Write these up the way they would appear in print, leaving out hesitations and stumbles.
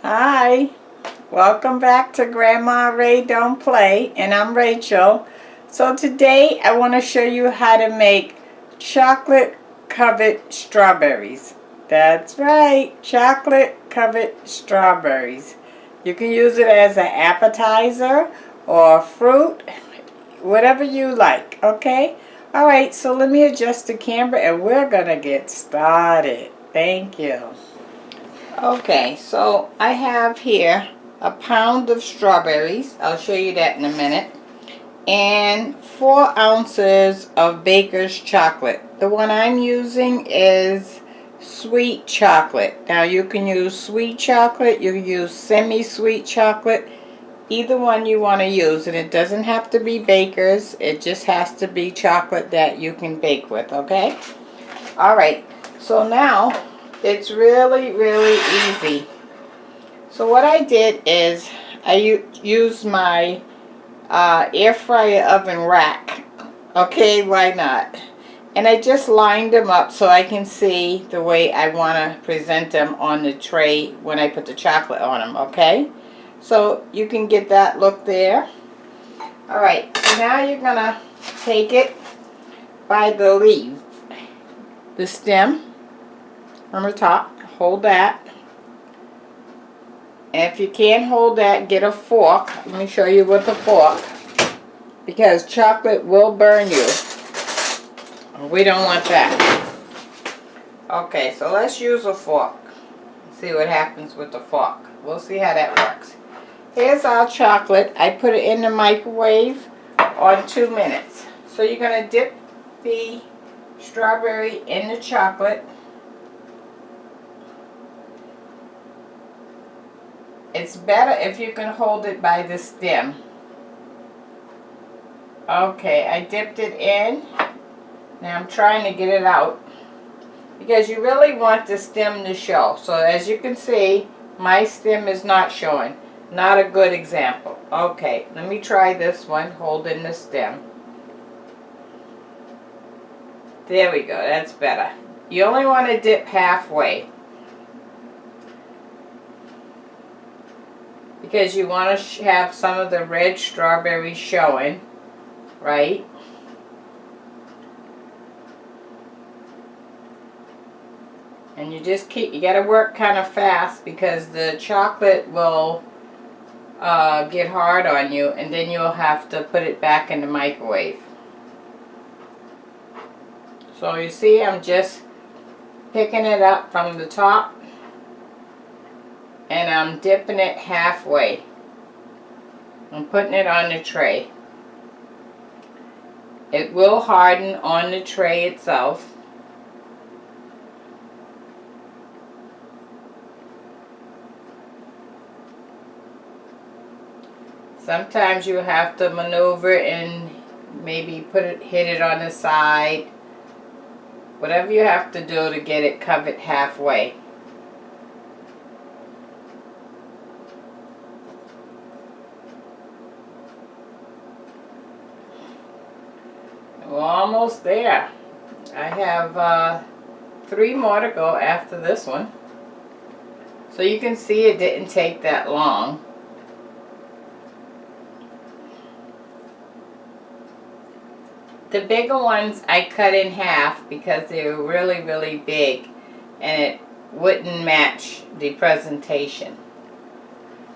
Hi, welcome back to Grandma Ray Don't Play, and I'm Rachel. So today I want to show you how to make chocolate covered strawberries. That's right, chocolate covered strawberries. You can use it as an appetizer or fruit, whatever you like, okay? Alright, so let me adjust the camera and we're gonna get started. Thank you. Okay, so I have here a pound of strawberries. I'll show you that in a minute. And 4 ounces of baker's chocolate. The one I'm using is sweet chocolate. Now you can use sweet chocolate, you can use semi-sweet chocolate, either one you want to use. And it doesn't have to be baker's, it just has to be chocolate that you can bake with, okay? Alright, so now it's really easy. So what I did is I used my air fryer oven rack. Okay, why not? And I just lined them up so I can see the way I want to present them on the tray when I put the chocolate on them, okay? So you can get that look there. Alright, so now you're going to take it by the leaf, the stem from the top, hold that. And if you can't hold that, get a fork. Let me show you with a fork, because chocolate will burn you. We don't want that. Okay, so let's use a fork. See what happens with the fork. We'll see how that works. Here's our chocolate. I put it in the microwave on 2 minutes. So you're going to dip the strawberry in the chocolate. It's better if you can hold it by the stem. Okay, I dipped it in. Now I'm trying to get it out, because you really want the stem to show. So as you can see, my stem is not showing. Not a good example. Okay, let me try this one, holding the stem. There we go, that's better. You only want to dip halfway, because you want to have some of the red strawberries showing, right? And you just you got to work kind of fast, because the chocolate will get hard on you, and then you'll have to put it back in the microwave. So you see, I'm just picking it up from the top, and I'm dipping it halfway. I'm putting it on the tray. It will harden on the tray itself. Sometimes you have to maneuver and maybe hit it on the side. Whatever you have to do to get it covered halfway. We're almost there. I have 3 more to go after this one. So you can see it didn't take that long. The bigger ones I cut in half because they were really big, and it wouldn't match the presentation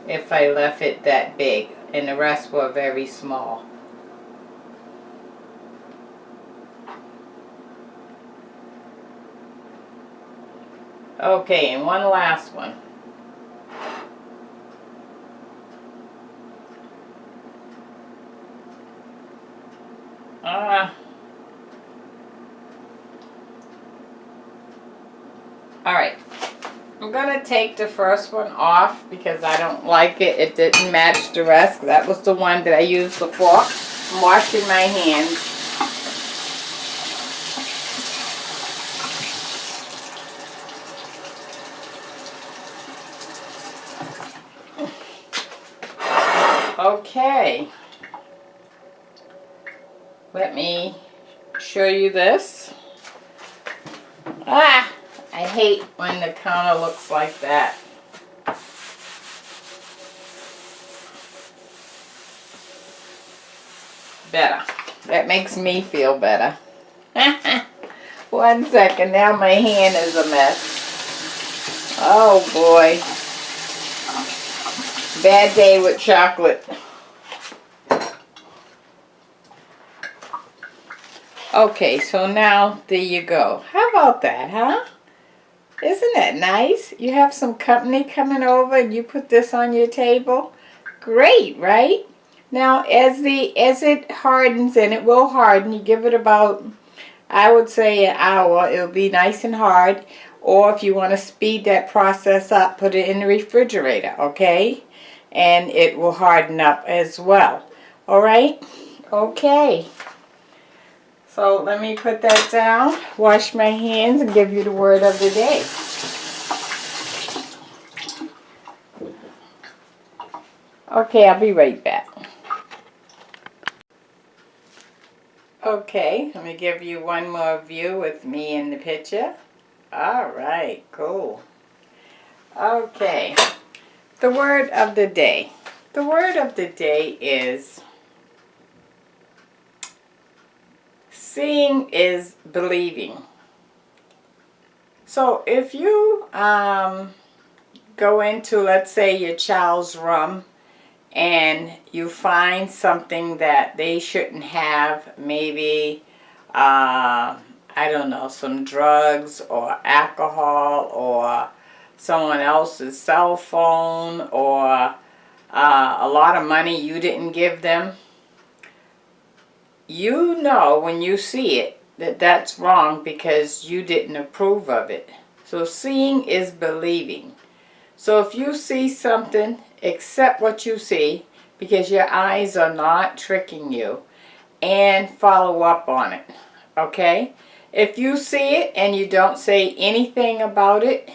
if I left it that big, and the rest were very small. Okay, and one last one. Alright, I'm going to take the first one off because I don't like it. It didn't match the rest. That was the one that I used the fork. I'm washing my hands. Okay, let me show you this. I hate when the counter looks like that. better. That makes me feel better. 1 second, now my hand is a mess. Oh boy. Bad day with chocolate. Okay, so now there you go. How about that, huh? Isn't that nice? You have some company coming over and you put this on your table. Great, right? Now as it hardens, and it will harden, you give it about, I would say, an hour. It'll be nice and hard. Or if you want to speed that process up, put it in the refrigerator, okay? And it will harden up as well. Alright? Okay. So let me put that down, wash my hands, and give you the word of the day. Okay, I'll be right back. Okay, let me give you one more view with me in the picture. Alright, cool. Okay, the word of the day. The word of the day is seeing is believing. So if you go into, let's say, your child's room and you find something that they shouldn't have, maybe, I don't know, some drugs or alcohol or someone else's cell phone or a lot of money you didn't give them, you know when you see it that that's wrong because you didn't approve of it. So seeing is believing. So if you see something, accept what you see because your eyes are not tricking you, and follow up on it. Okay? If you see it and you don't say anything about it,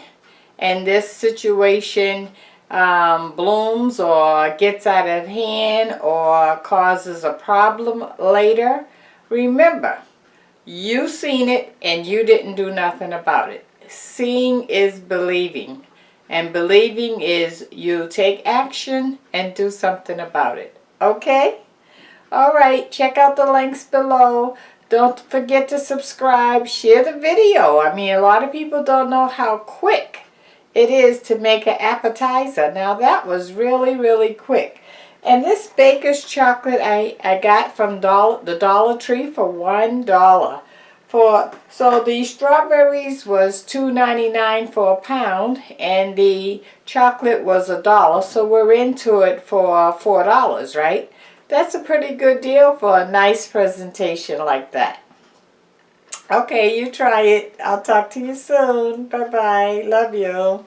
and this situation blooms or gets out of hand or causes a problem later, remember, you seen it and you didn't do nothing about it. Seeing is believing, and believing is you take action and do something about it. Okay? Alright, check out the links below. Don't forget to subscribe, share the video. I mean, a lot of people don't know how quick it is to make an appetizer. Now that was really, really quick. And this baker's chocolate I got from the Dollar Tree for $1. So the strawberries was $2.99 for a pound, and the chocolate was $1. So we're into it for $4, right? That's a pretty good deal for a nice presentation like that. Okay, you try it. I'll talk to you soon. Bye-bye. Love you.